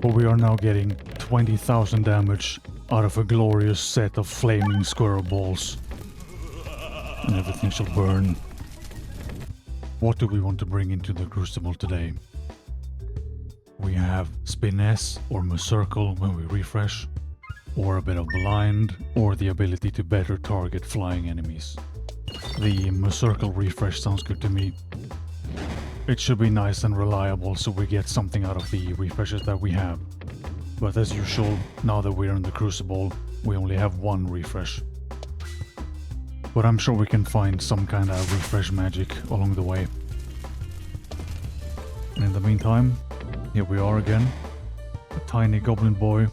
But we are now getting 20,000 damage out of a glorious set of flaming squirrel balls. And everything shall burn. What do we want to bring into the Crucible today? We have Spin S or Circle when we refresh, or a bit of Blind, or the ability to better target flying enemies. The Circle refresh sounds good to me. It should be nice and reliable so we get something out of the refreshes that we have. But as usual, now that we're in the Crucible, we only have one refresh. But I'm sure we can find some kind of refresh magic along the way. And in the meantime, here we are again. A tiny goblin boy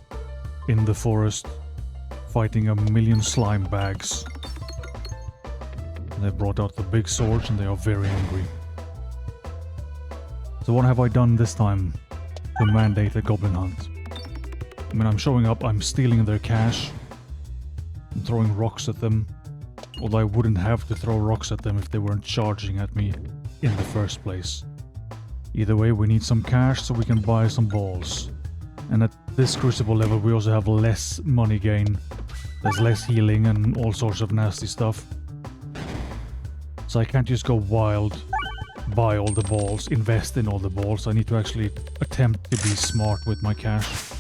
in the forest fighting a million slime bags. They brought out the big swords and they are very angry. So what have I done this time to mandate a goblin hunt? I mean, I'm showing up, I'm stealing their cash, I'm throwing rocks at them, although I wouldn't have to throw rocks at them if they weren't charging at me in the first place. Either way, we need some cash so we can buy some balls. And at this Crucible level we also have less money gain, there's less healing and all sorts of nasty stuff. So I can't just go wild, buy all the balls, invest in all the balls. I need to actually attempt to be smart with my cash.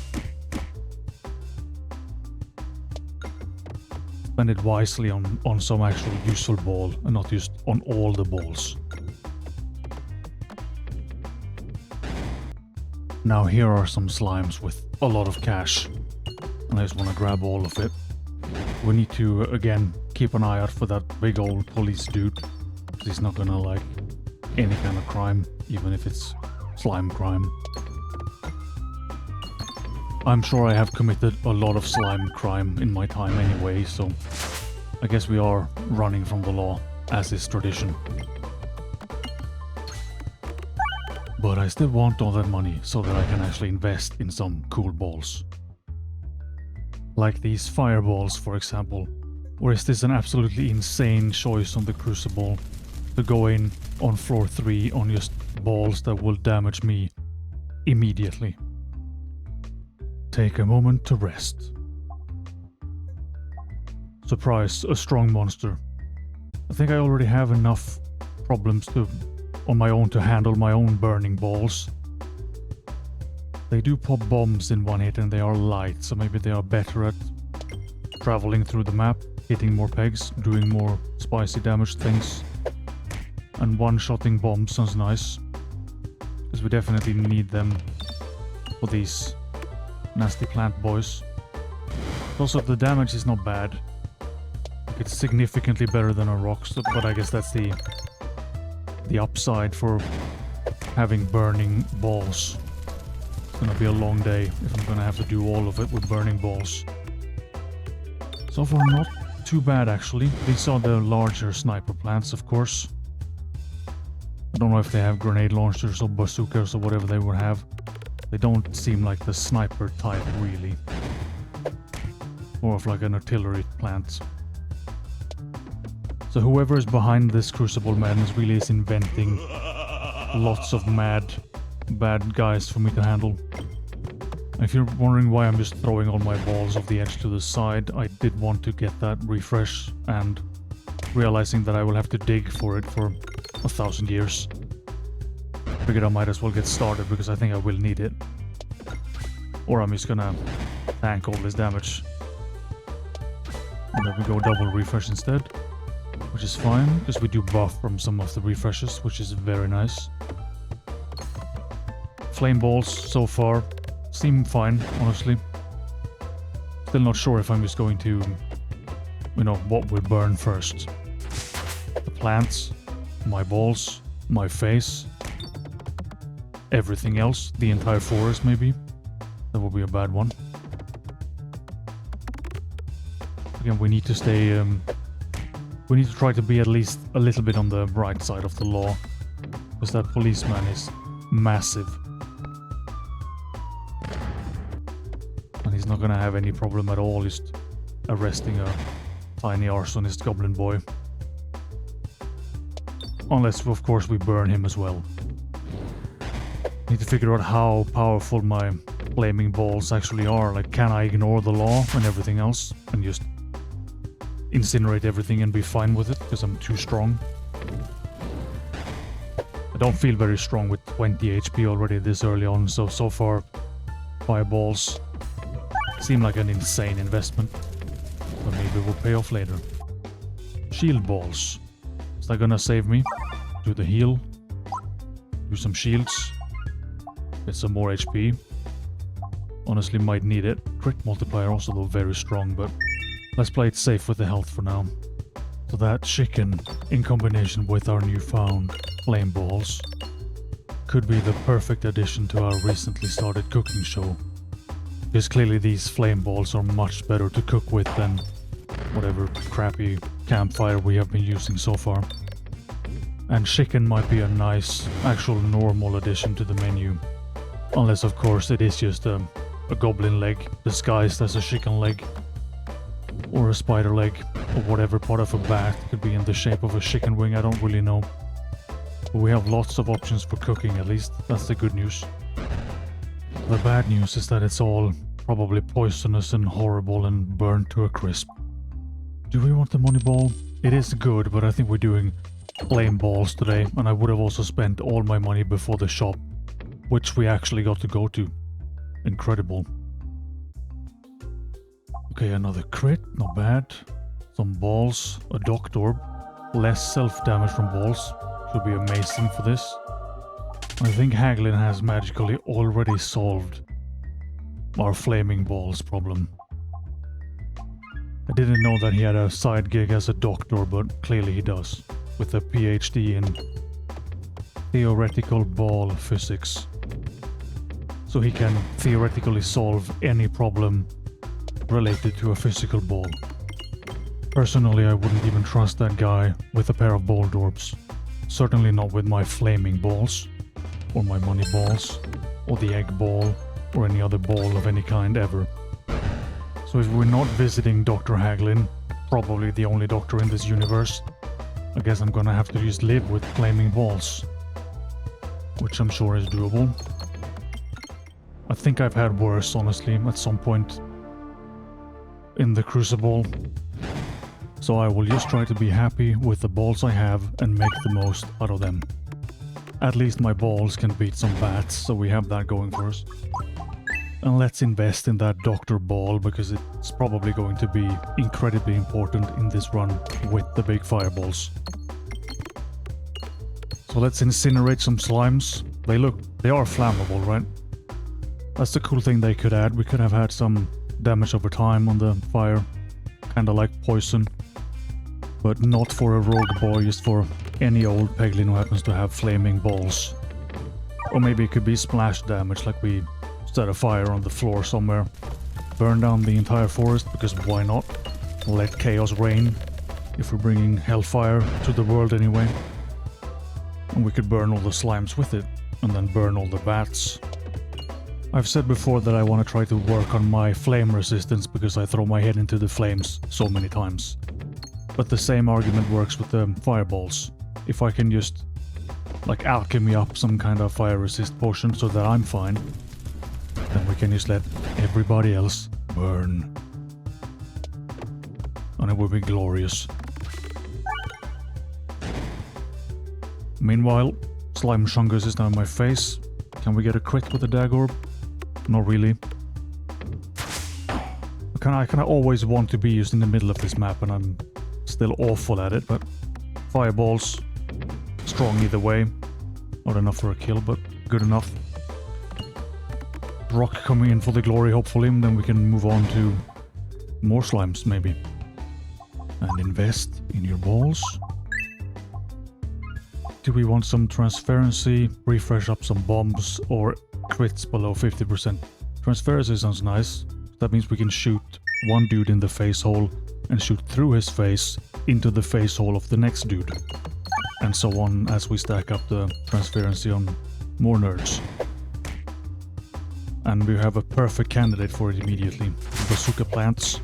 Spend it wisely on some actual useful ball and not just on all the balls. Now here are some slimes with a lot of cash. And I just want to grab all of it. We need to, again, keep an eye out for that big old police dude. He's not gonna like any kind of crime, even if it's slime crime. I'm sure I have committed a lot of slime crime in my time anyway, so I guess we are running from the law, as is tradition. But I still want all that money so that I can actually invest in some cool balls. Like these fireballs, for example. Or is this an absolutely insane choice on the Crucible to go in on floor 3 on just balls that will damage me immediately? Take a moment to rest. Surprise, a strong monster. I think I already have enough problems on my own to handle my own burning balls. They do pop bombs in one hit and they are light, so maybe they are better at traveling through the map, hitting more pegs, doing more spicy damage things. And one-shotting bombs sounds nice, because we definitely need them for these nasty plant boys. Also, the damage is not bad. It's significantly better than a rock, but I guess that's the upside for having burning balls. It's gonna be a long day if I'm gonna have to do all of it with burning balls. So far, not too bad actually. These are the larger sniper plants, of course. I don't know if they have grenade launchers or bazookas or whatever they would have. They don't seem like the sniper type, really. More of like an artillery plant. So whoever is behind this Crucible madness really is inventing lots of bad guys for me to handle. If you're wondering why I'm just throwing all my balls off the edge to the side, I did want to get that refresh, and realizing that I will have to dig for it for 1,000 years. Figured I might as well get started because I think I will need it. Or I'm just gonna tank all this damage. And then we go double refresh instead. Which is fine, because we do buff from some of the refreshes, which is very nice. Flame balls so far seem fine, honestly. Still not sure if I'm just going to, you know, what will burn first. The plants, my balls, my face, everything else, the entire forest maybe. That would be a bad one. Again, we need to stay, we need to try to be at least a little bit on the bright side of the law. Because that policeman is massive. And he's not gonna have any problem at all just arresting a tiny arsonist goblin boy. Unless, of course, we burn him as well. Need to figure out how powerful my flaming balls actually are. Like, can I ignore the law and everything else and just incinerate everything and be fine with it because I'm too strong? I don't feel very strong with 20 HP already this early on, so far fireballs seem like an insane investment, but maybe it will pay off later. Shield balls. Is that gonna save me? Do the heal. Do some shields. Get some more HP. Honestly, might need it. Crit multiplier also though very strong, but let's play it safe with the health for now. So that chicken, in combination with our newfound flame balls, could be the perfect addition to our recently started cooking show. Because clearly these flame balls are much better to cook with than whatever crappy campfire we have been using so far. And chicken might be a nice, actual normal addition to the menu. Unless of course it is just a goblin leg disguised as a chicken leg. Or a spider leg, or whatever part of a bat could be in the shape of a chicken wing, I don't really know. But we have lots of options for cooking at least, that's the good news. The bad news is that it's all probably poisonous and horrible and burnt to a crisp. Do we want the money ball? It is good, but I think we're doing flame balls today, and I would have also spent all my money before the shop, which we actually got to go to. Incredible. Okay, another crit, not bad. Some balls, a docked orb, less self-damage from balls, should be amazing for this. I think Peglin has magically already solved our flaming balls problem. I didn't know that he had a side gig as a doctor, but clearly he does, with a PhD in theoretical ball physics. So he can theoretically solve any problem related to a physical ball. Personally, I wouldn't even trust that guy with a pair of ball orbs. Certainly not with my flaming balls, or my money balls, or the egg ball, or any other ball of any kind ever. So if we're not visiting Dr. Peglin, probably the only doctor in this universe, I guess I'm gonna have to just live with flaming balls. Which I'm sure is doable. I think I've had worse, honestly, at some point in the Crucible. So I will just try to be happy with the balls I have and make the most out of them. At least my balls can beat some bats, so we have that going for us. And let's invest in that Doctor Ball, because it's probably going to be incredibly important in this run with the big fireballs. So let's incinerate some slimes. They are flammable, right? That's the cool thing they could add. We could have had some damage over time on the fire, kinda like poison. But not for a rogue boy, just for any old Peglin who happens to have flaming balls. Or maybe it could be splash damage, like we set a fire on the floor somewhere. Burn down the entire forest, because why not? Let chaos reign, if we're bringing hellfire to the world anyway. And we could burn all the slimes with it, and then burn all the bats. I've said before that I want to try to work on my flame resistance, because I throw my head into the flames so many times. But the same argument works with the fireballs. If I can just, like, alchemy up some kind of fire resist potion so that I'm fine, then we can just let everybody else burn. And it will be glorious. Meanwhile, Slime Shungus is now in my face. Can we get a crit with the Dag Orb? Not really. I kinda always want to be used in the middle of this map, and I'm still awful at it, but fireballs, strong either way. Not enough for a kill, but good enough. Rock coming in for the glory, hopefully, and then we can move on to more slimes, maybe. And invest in your balls. Do we want some transparency, refresh up some bombs, or crits below 50%? Transparency sounds nice. That means we can shoot one dude in the face hole and shoot through his face into the face hole of the next dude. And so on as we stack up the transparency on more nerds. And we have a perfect candidate for it immediately. Bazooka plants.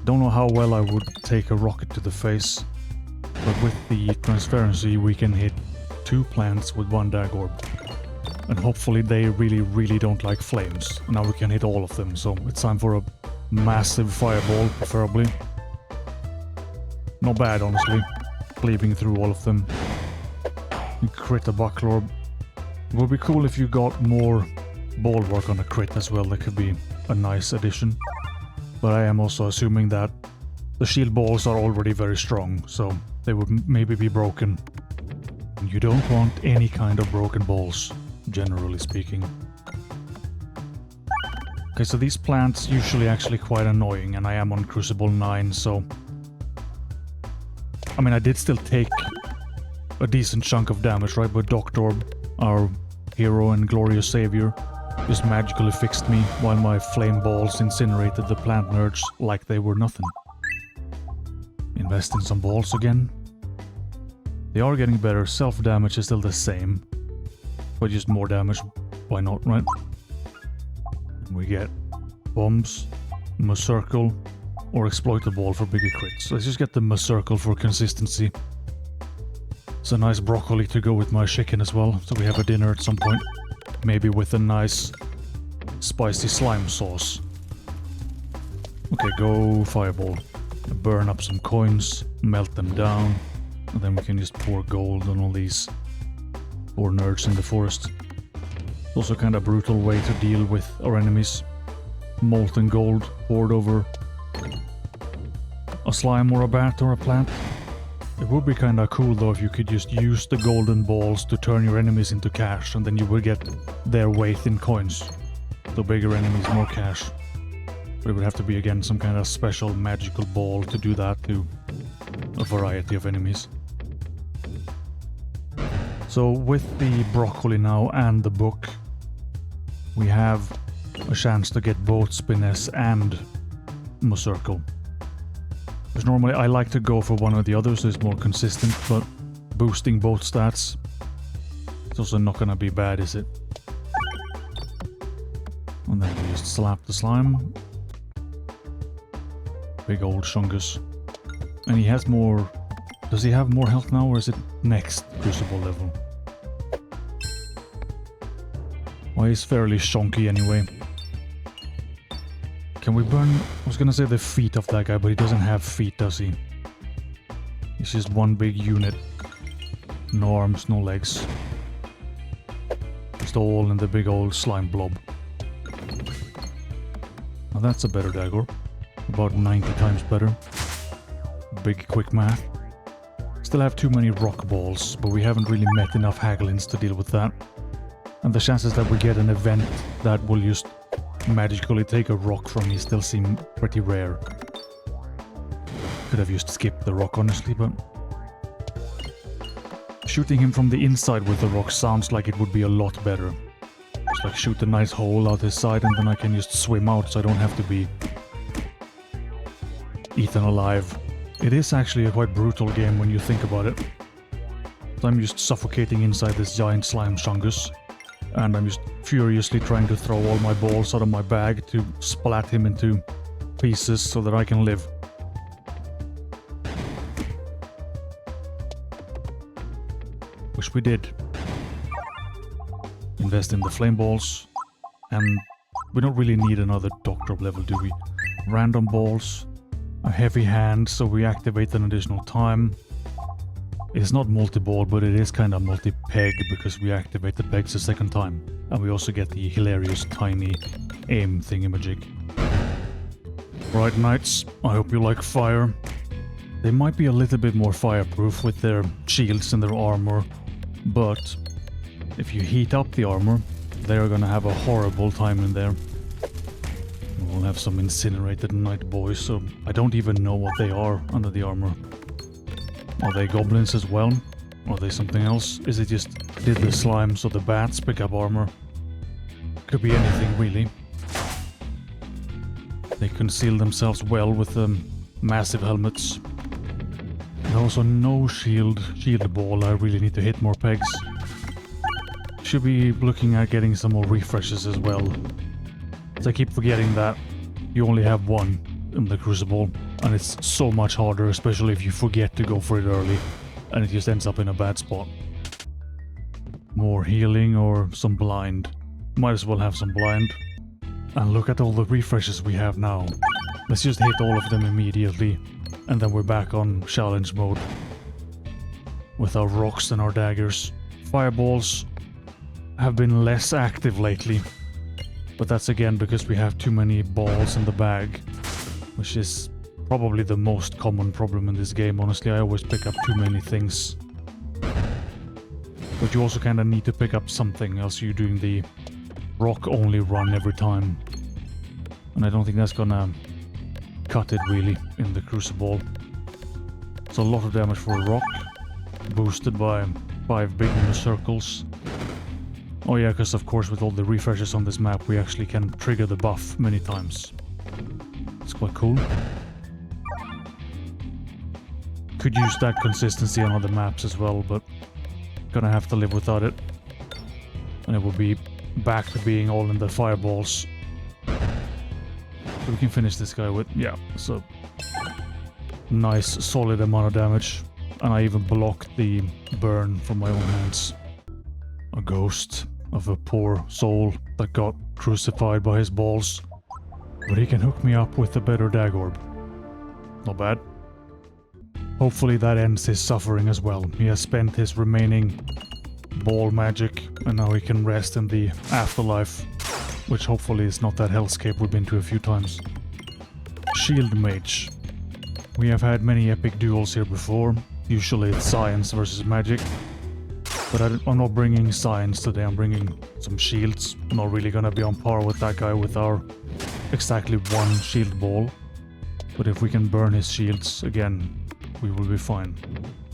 Don't know how well I would take a rocket to the face, but with the transparency we can hit 2 plants with 1 Dag Orb. And hopefully they really don't like flames. Now we can hit all of them, so it's time for a massive fireball, preferably. Not bad, honestly. Cleaving through all of them. You crit a buckler. It would be cool if you got more bulwark on a crit as well. That could be a nice addition. But I am also assuming that the shield balls are already very strong, so they would maybe be broken. You don't want any kind of broken balls, generally speaking. Okay, so these plants usually actually quite annoying, and I am on Crucible 9, so... I mean, I did still take a decent chunk of damage, right? But Doctor, our hero and glorious savior, just magically fixed me while my flame balls incinerated the plant nerds like they were nothing. Invest in some balls again. They are getting better. Self-damage is still the same. But just more damage. Why not, right? We get bombs, Circle, or exploit the ball for bigger crits. Let's just get the Circle for consistency. It's a nice broccoli to go with my chicken as well, so we have a dinner at some point. Maybe with a nice spicy slime sauce. Okay, go fireball. Burn up some coins, melt them down, and then we can just pour gold on all these poor nerds in the forest. It's also kind of a brutal way to deal with our enemies. Molten gold poured over a slime or a bat or a plant. It would be kind of cool though if you could just use the golden balls to turn your enemies into cash, and then you would get their weight in coins. So bigger enemies, more cash. But it would have to be again some kind of special magical ball to do that to a variety of enemies. So with the broccoli now and the book, we have a chance to get both Spiness and Circle. Because normally I like to go for one or the other so it's more consistent, but boosting both stats, it's also not gonna be bad, is it? And then we just slap the slime. Big old Shungus. And he has more... Does he have more health now, or is it next Crucible level? Well, he's fairly shonky anyway. Can we burn... I was gonna say the feet of that guy, but he doesn't have feet, does he? He's just one big unit. No arms, no legs. Just all in the big old slime blob. Now that's a better dagger. About 90 times better. Big quick math. Still have too many rock balls, but we haven't really met enough Haglins to deal with that. And the chances that we get an event that will just magically take a rock from me still seem pretty rare. Could have just skipped the rock, honestly, but... Shooting him from the inside with the rock sounds like it would be a lot better. Just like shoot a nice hole out his side and then I can just swim out so I don't have to be eaten alive. It is actually a quite brutal game when you think about it. I'm just suffocating inside this giant slime Shungus, and I'm just furiously trying to throw all my balls out of my bag to splat him into pieces so that I can live. Which we did. Invest in the flame balls, and we don't really need another doctor level, do we? Random balls. A heavy hand, so we activate an additional time. It's not multi-ball, but it is kind of multi-peg because we activate the pegs a second time. And we also get the hilarious tiny aim thingamajig. Right, knights, I hope you like fire. They might be a little bit more fireproof with their shields and their armor, but if you heat up the armor, they're gonna have a horrible time in there. We'll have some incinerated knight boys, so I don't even know what they are under the armor. Are they goblins as well? Are they something else? Is it just did the slime so the bats pick up armor? Could be anything, really. They conceal themselves well with massive helmets. And also no shield ball. I really need to hit more pegs. Should be looking at getting some more refreshes as well. I keep forgetting that you only have one in the Crucible, and it's so much harder, especially if you forget to go for it early, and it just ends up in a bad spot. More healing or some blind. Might as well have some blind. And look at all the refreshes we have now. Let's just hit all of them immediately. And then we're back on challenge mode. With our rocks and our daggers. Fireballs have been less active lately. But that's again because we have too many balls in the bag. Which is probably the most common problem in this game. Honestly, I always pick up too many things. But you also kind of need to pick up something, else you're doing the rock-only run every time. And I don't think that's gonna cut it really in the Cruciball. So a lot of damage for a rock, boosted by 5 big circles. Oh yeah, because of course with all the refreshes on this map we actually can trigger the buff many times. It's quite cool. Could use that consistency on other maps as well, but gonna have to live without it. And it will be back to being all in the fireballs. So we can finish this guy with, yeah, so nice solid amount of damage. And I even blocked the burn from my own hands. A ghost of a poor soul that got crucified by his balls. But he can hook me up with a better dag orb. Not bad. Hopefully that ends his suffering as well. He has spent his remaining ball magic and now he can rest in the afterlife. Which hopefully is not that hellscape we've been to a few times. Shield Mage. We have had many epic duels here before. Usually it's science versus magic. But I'm not bringing science today, I'm bringing some shields. I'm not really gonna be on par with that guy with our exactly 1 shield ball. But if we can burn his shields, again, we will be fine.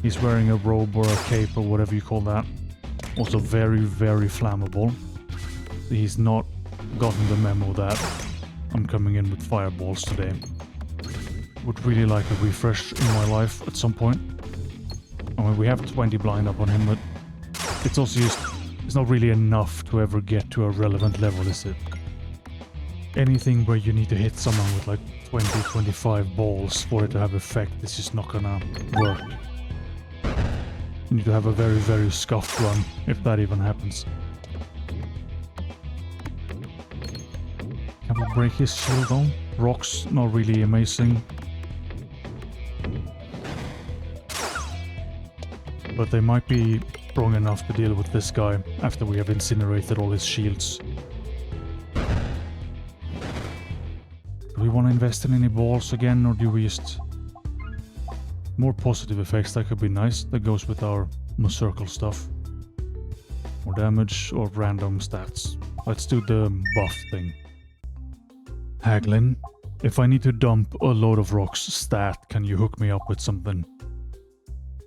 He's wearing a robe or a cape or whatever you call that. Also very, very flammable. He's not gotten the memo that I'm coming in with fireballs today. Would really like a refresh in my life at some point. I mean, we have 20 blind up on him, but it's also just... it's not really enough to ever get to a relevant level, is it? Anything where you need to hit someone with like 20-25 balls for it to have effect is just not gonna work. You need to have a very, very scuffed run, if that even happens. Can we break his shield though? Rocks, not really amazing. But they might be strong enough to deal with this guy after we have incinerated all his shields. Do we want to invest in any balls again, or do we just... more positive effects, that could be nice. That goes with our circle stuff. More damage or random stats. Let's do the buff thing. Peglin, if I need to dump a load of rocks stat, can you hook me up with something?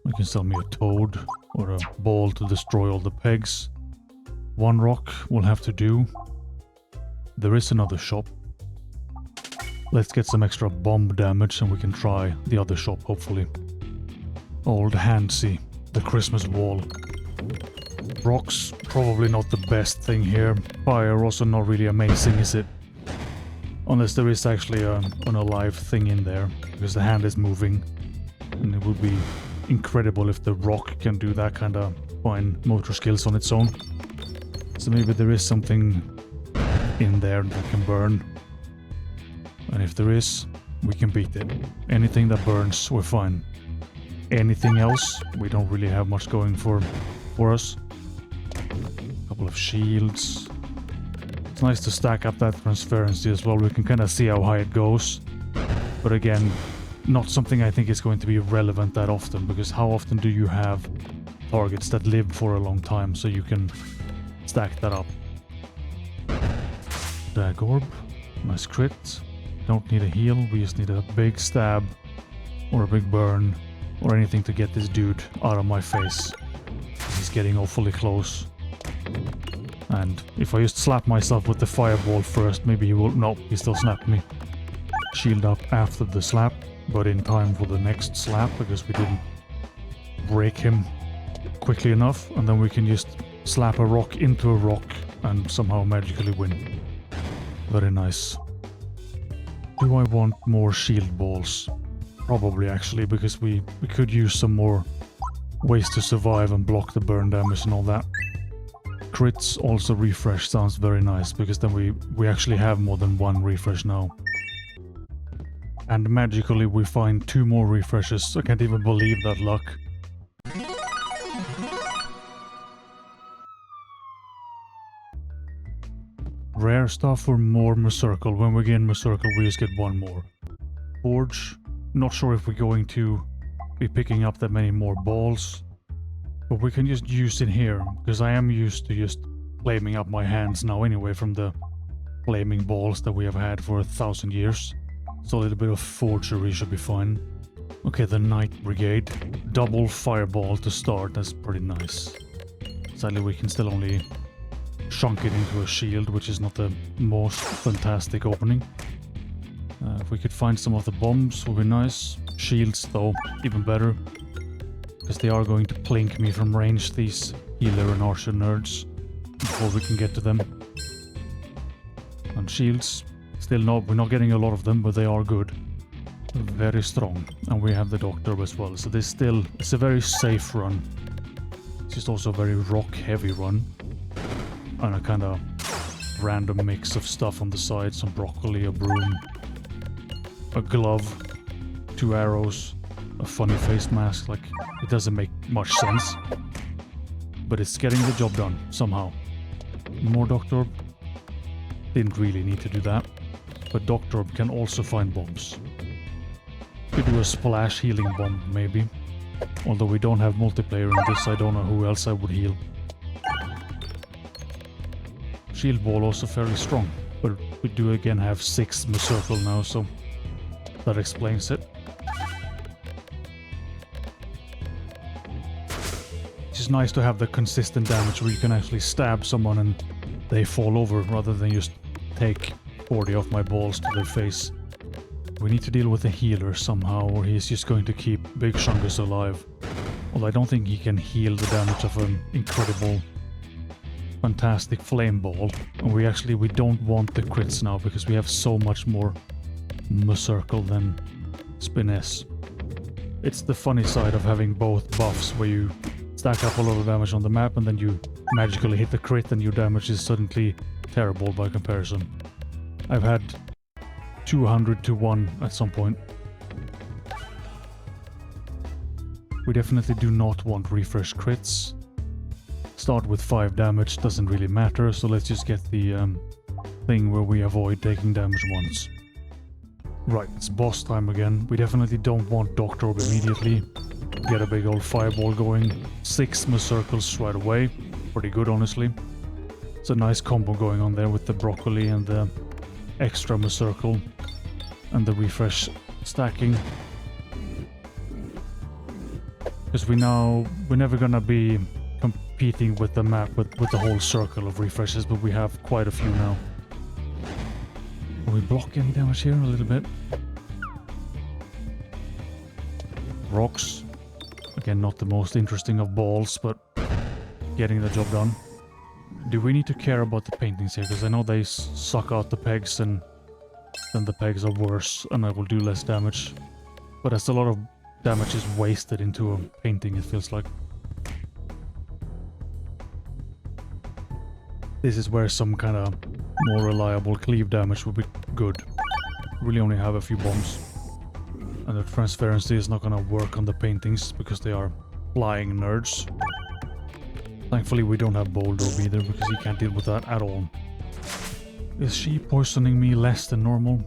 You can sell me a toad or a ball to destroy all the pegs. 1 rock will have to do. There is another shop. Let's get some extra bomb damage and we can try the other shop, hopefully. Old Handsy, the Christmas wall. Rocks, probably not the best thing here. Fire, also not really amazing, is it? Unless there is actually an alive thing in there, because the hand is moving. And it would be incredible if the rock can do that kind of fine motor skills on its own. So maybe there is something in there that can burn. And if there is, we can beat it. Anything that burns, we're fine. Anything else, we don't really have much going for us. A couple of shields. It's nice to stack up that transparency as well. We can kind of see how high it goes. But again, not something I think is going to be relevant that often, because how often do you have targets that live for a long time so you can stack that up? Dag orb, nice crit. Don't need a heal, we just need a big stab or a big burn or anything to get this dude out of my face. He's getting awfully close. And if I just slap myself with the fireball first, maybe he will... no, he still snapped me. Shield up after the slap, but in time for the next slap, because we didn't break him quickly enough, and then we can just slap a rock into a rock and somehow magically win. Very nice. Do I want more shield balls? Probably, actually, because we could use some more ways to survive and block the burn damage and all that. Crits also refresh sounds very nice, because then we actually have more than one refresh now. And magically we find 2 more refreshes. I can't even believe that luck. Rare stuff or more Mercircle. When we gain Mercircle, we just get 1 more. Forge. Not sure if we're going to be picking up that many more balls. But we can just use it here, because I am used to just flaming up my hands now anyway from the flaming balls that we have had for 1,000 years. So a little bit of forgery should be fine. Okay, the Knight Brigade. Double fireball to start, that's pretty nice. Sadly we can still only chunk it into a shield, which is not the most fantastic opening. If we could find some of the bombs would be nice. Shields though, even better. Because they are going to plink me from range, these healer and archer nerds, before we can get to them. And shields, still not, we're not getting a lot of them, but they are good. Very strong. And we have the doctor as well, so it's a very safe run. It's just also a very rock heavy run. And a kind of random mix of stuff on the side, some broccoli, a broom, a glove, 2 arrows, a funny face mask. Like, it doesn't make much sense, but it's getting the job done somehow. More Doctor. Didn't really need to do that, but Doctor can also find bombs. Could do a splash healing bomb maybe, although we don't have multiplayer in this. I don't know who else I would heal. Shield Ball also fairly strong, but we do again have 6 Mercircle now, so that explains it. It's just nice to have the consistent damage where you can actually stab someone and they fall over, rather than just take 40 of my balls to their face. We need to deal with a healer somehow, or he's just going to keep Big Shungus alive. Although I don't think he can heal the damage of an incredible fantastic flame ball. And we don't want the crits now, because we have so much more Mercircle than Spiness. It's the funny side of having both buffs, where you stack up a lot of damage on the map and then you magically hit the crit and your damage is suddenly terrible by comparison. I've had 200 to 1 at some point. We definitely do not want refresh crits. Start with 5 damage, doesn't really matter, so let's just get the thing where we avoid taking damage once. Right, it's boss time again. We definitely don't want Doctor Orb immediately. Get a big old fireball going. 6 Mercircles right away. Pretty good, honestly. It's a nice combo going on there with the broccoli and the extra Mercircle and the refresh stacking. Because we're never gonna be competing with the map with the whole circle of refreshes, but we have quite a few now. Will we block any damage here? A little bit. Rocks. Again, not the most interesting of balls, but getting the job done. Do we need to care about the paintings here? Because I know they suck out the pegs, and then the pegs are worse, and I will do less damage. But that's a lot of damage is wasted into a painting, it feels like. This is where some kind of more reliable cleave damage would be good. Really only have a few bombs. And the transparency is not gonna work on the paintings because they are flying nerds. Thankfully we don't have Bold Orb either, because he can't deal with that at all. Is she poisoning me less than normal?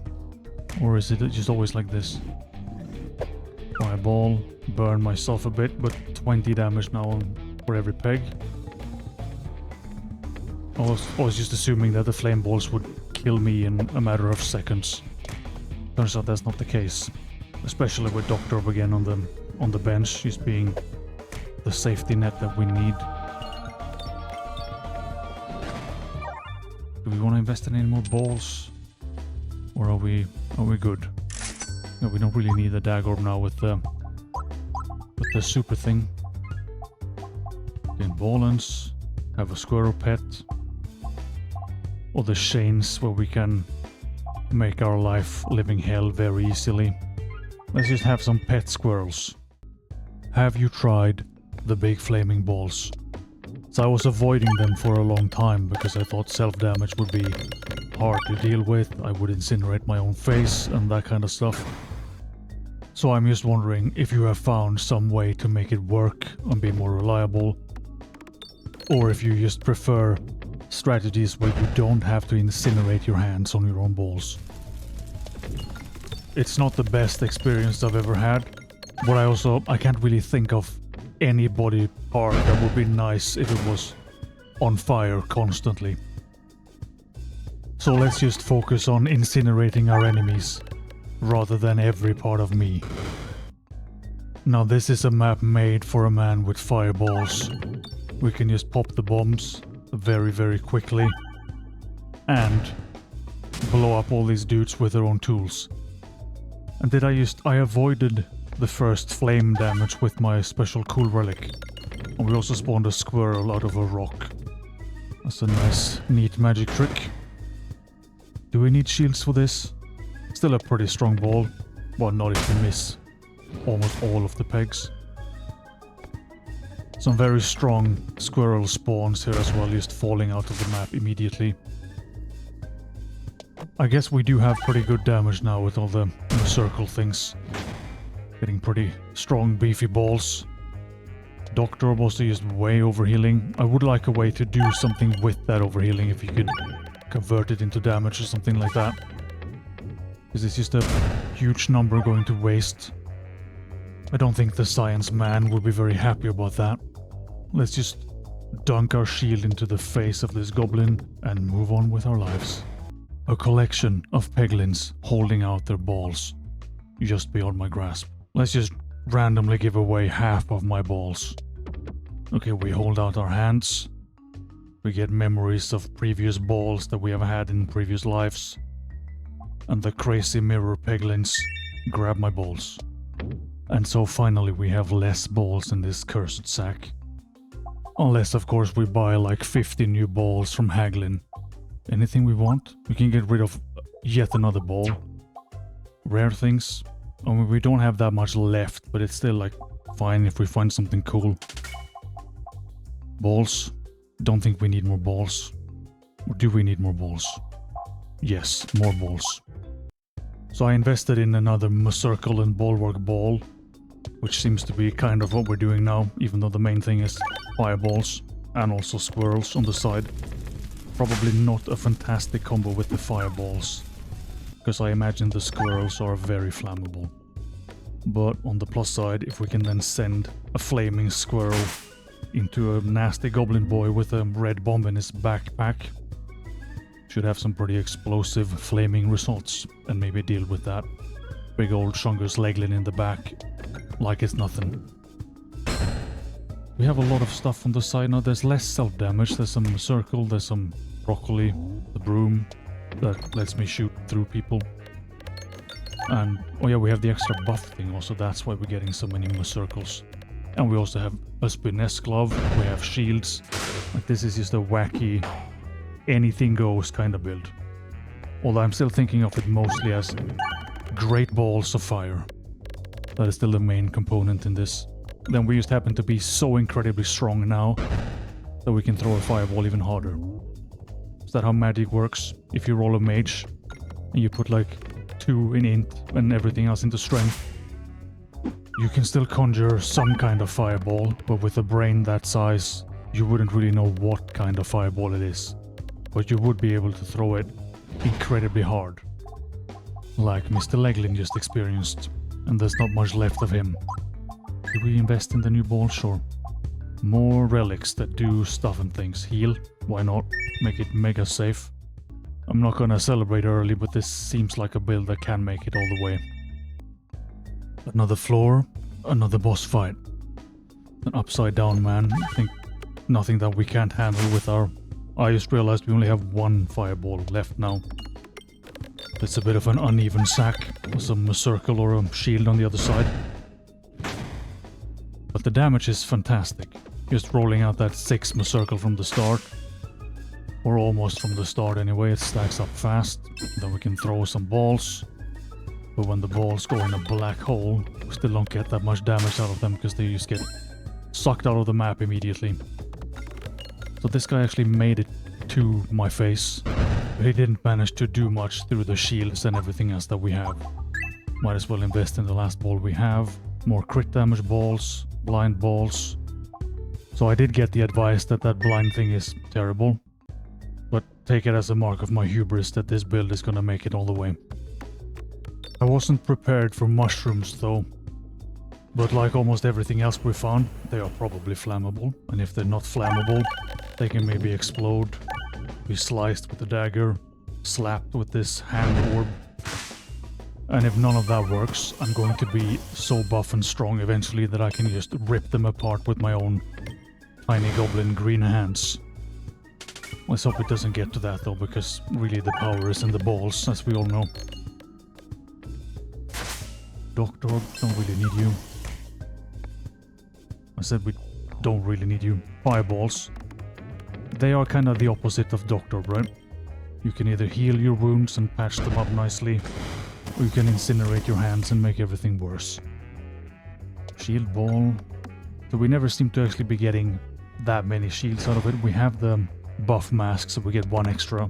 Or is it just always like this? Fireball, burn myself a bit, but 20 damage now for every peg. I was just assuming that the flame balls would kill me in a matter of seconds. Turns out that's not the case. Especially with Doctor Orb again on the bench, just being the safety net that we need. Do we want to invest in any more balls? Or are we good? No, we don't really need the dagger now with the super thing. Again, Ballens, have a squirrel pet. Or the Shanes, where we can make our life living hell very easily. Let's just have some pet squirrels. Have you tried the big flaming balls? So I was avoiding them for a long time because I thought self-damage would be hard to deal with. I would incinerate my own face and that kind of stuff. So I'm just wondering if you have found some way to make it work and be more reliable, or if you just prefer strategies where you don't have to incinerate your hands on your own balls. It's not the best experience I've ever had, but I can't really think of any body part that would be nice if it was on fire constantly. So let's just focus on incinerating our enemies, rather than every part of me. Now this is a map made for a man with fireballs. We can just pop the bombs very, very quickly and blow up all these dudes with their own tools. And I avoided the first flame damage with my special cool relic. And we also spawned a squirrel out of a rock. That's a nice, neat magic trick. Do we need shields for this? Still a pretty strong ball, but not if you miss almost all of the pegs. Some very strong squirrel spawns here as well, just falling out of the map immediately. I guess we do have pretty good damage now with all the circle things. Getting pretty strong, beefy balls. Doctor also used way overhealing. I would like a way to do something with that overhealing if you could convert it into damage or something like that. Because it's just a huge number going to waste. I don't think the science man would be very happy about that. Let's just dunk our shield into the face of this goblin and move on with our lives. A collection of peglins holding out their balls, just beyond my grasp. Let's just randomly give away half of my balls. Okay, we hold out our hands. We get memories of previous balls that we have had in previous lives. And the crazy mirror peglins grab my balls. And so finally we have less balls in this cursed sack. Unless of course we buy like 50 new balls from Haglin. Anything we want? We can get rid of yet another ball. Rare things? I mean, we don't have that much left, but it's still like fine if we find something cool. Balls? Don't think we need more balls. Or do we need more balls? Yes, more balls. So I invested in another circle and bulwark ball, which seems to be kind of what we're doing now, even though the main thing is fireballs and also squirrels on the side. Probably not a fantastic combo with the fireballs, because I imagine the squirrels are very flammable. But on the plus side, if we can then send a flaming squirrel into a nasty goblin boy with a red bomb in his backpack, should have some pretty explosive flaming results, and maybe deal with that big old Shunger's Leglin in the back like it's nothing. We have a lot of stuff on the side now. There's less self-damage, there's some circle, there's some broccoli, the broom that lets me shoot through people. And oh yeah, we have the extra buff thing also, that's why we're getting so many more circles. And we also have a spiness glove, we have shields. Like this is just a wacky, anything goes kind of build. Although I'm still thinking of it mostly as great balls of fire. That is still the main component in this. Then we just happen to be so incredibly strong now that we can throw a fireball even harder. Is that how magic works? If you roll a mage and you put like 2 in int and everything else into strength, you can still conjure some kind of fireball, but with a brain that size, you wouldn't really know what kind of fireball it is. But you would be able to throw it incredibly hard. Like Mr. Leglin just experienced, and there's not much left of him. Did we invest in the new ball? Sure. More relics that do stuff and things. Heal? Why not? Make it mega safe. I'm not gonna celebrate early, but this seems like a build that can make it all the way. Another floor, another boss fight. An upside down man. I think nothing that we can't handle with our... I just realized we only have 1 fireball left now. It's a bit of an uneven sack. Some circle or a shield on the other side. But the damage is fantastic. Just rolling out that 6 circle from the start. Or almost from the start anyway, it stacks up fast. Then we can throw some balls. But when the balls go in a black hole, we still don't get that much damage out of them because they just get sucked out of the map immediately. So this guy actually made it to my face, but he didn't manage to do much through the shields and everything else that we have. Might as well invest in the last ball we have. More crit damage balls, blind balls. So I did get the advice that that blind thing is terrible, but take it as a mark of my hubris that this build is gonna make it all the way. I wasn't prepared for mushrooms though, but like almost everything else we found, they are probably flammable, and if they're not flammable, they can maybe explode, be sliced with a dagger, slapped with this hand orb. And if none of that works, I'm going to be so buff and strong eventually that I can just rip them apart with my own tiny goblin green hands. Let's hope it doesn't get to that though, because really the power is in the balls, as we all know. Doctor, don't really need you. I said we don't really need you. Fireballs. They are kind of the opposite of Doctor, right? You can either heal your wounds and patch them up nicely, or you can incinerate your hands and make everything worse. Shield ball. So we never seem to actually be getting that many shields out of it. We have the buff mask, so we get one extra.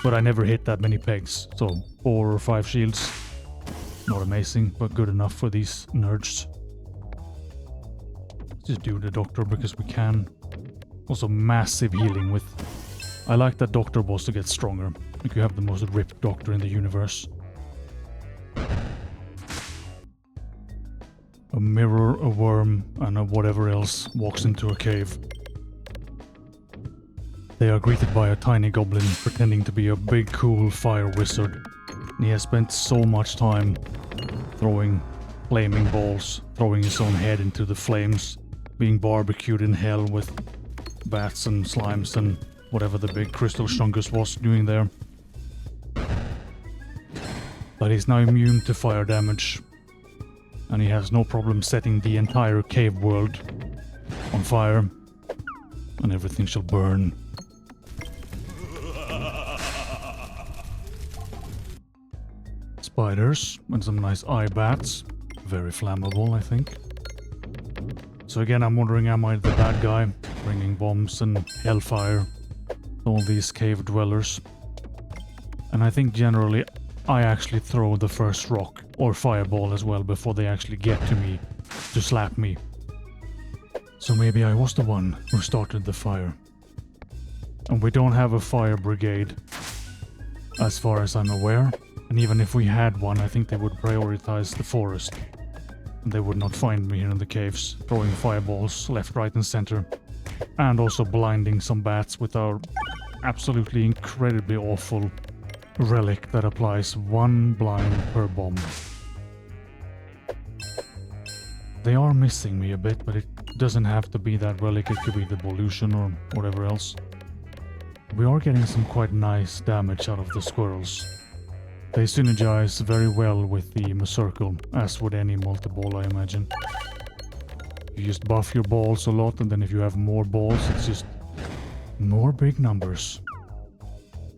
But I never hit that many pegs, so 4 or 5 shields. Not amazing, but good enough for these nerds. Let's just do the Doctor because we can. Also massive healing with... I like that Doctor boss to get stronger. Like you have the most ripped Doctor in the universe. A mirror, a worm, and a whatever else walks into a cave. They are greeted by a tiny goblin pretending to be a big cool fire wizard. And he has spent so much time throwing flaming balls, throwing his own head into the flames, being barbecued in hell with bats and slimes and whatever the big crystal shungus was doing there. But he's now immune to fire damage, and he has no problem setting the entire cave world on fire, and everything shall burn. Spiders and some nice eye bats. Very flammable, I think. So again, I'm wondering, am I the bad guy, bringing bombs and hellfire to all these cave dwellers? And I think generally I actually throw the first rock or fireball as well before they actually get to me to slap me. So maybe I was the one who started the fire. And we don't have a fire brigade as far as I'm aware. And even if we had one, I think they would prioritize the forest. And they would not find me here in the caves, throwing fireballs left, right and center. And also blinding some bats with our absolutely incredibly awful relic that applies 1 blind per bomb. They are missing me a bit, but it doesn't have to be that relic, it could be the pollution or whatever else. We are getting some quite nice damage out of the squirrels. They synergize very well with the circle, as would any multi-ball, I imagine. You just buff your balls a lot, and then if you have more balls, it's just more big numbers.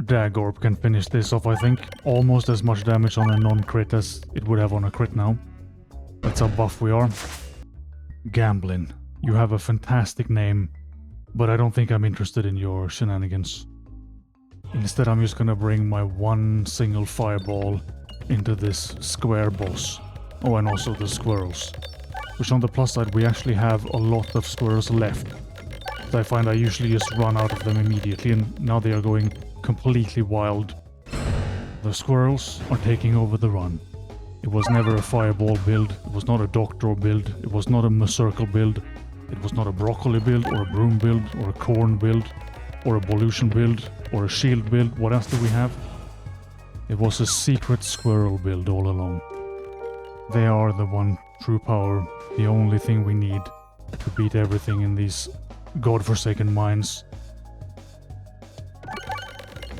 Dagorb can finish this off, I think. Almost as much damage on a non-crit as it would have on a crit now. That's how buff we are. Gamblin, you have a fantastic name, but I don't think I'm interested in your shenanigans. Instead, I'm just gonna bring my 1 single fireball into this square boss. Oh, and also the squirrels. Which on the plus side, we actually have a lot of squirrels left. So I find I usually just run out of them immediately, and now they are going completely wild. The squirrels are taking over the run. It was never a fireball build, it was not a doctor build, it was not a circle build, it was not a broccoli build, or a broom build, or a corn build, or a pollution build, or a shield build. What else do we have? It was a secret squirrel build all along. They are the one true power, the only thing we need to beat everything in these godforsaken mines.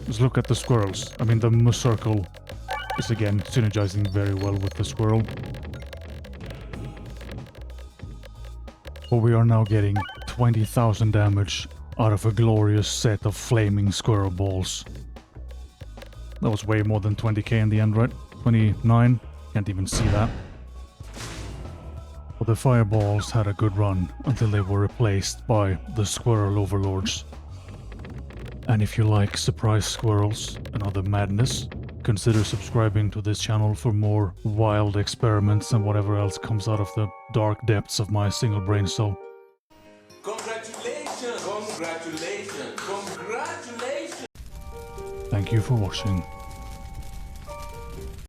Just look at the squirrels. I mean, the circle is again synergizing very well with the squirrel. But we are now getting 20,000 damage out of a glorious set of flaming squirrel balls. That was way more than 20k in the end, right? 29? Can't even see that. But the fireballs had a good run until they were replaced by the squirrel overlords. And if you like surprise squirrels and other madness, consider subscribing to this channel for more wild experiments and whatever else comes out of the dark depths of my single brain cell. Congratulations! Congratulations! Congratulations! Thank you for watching.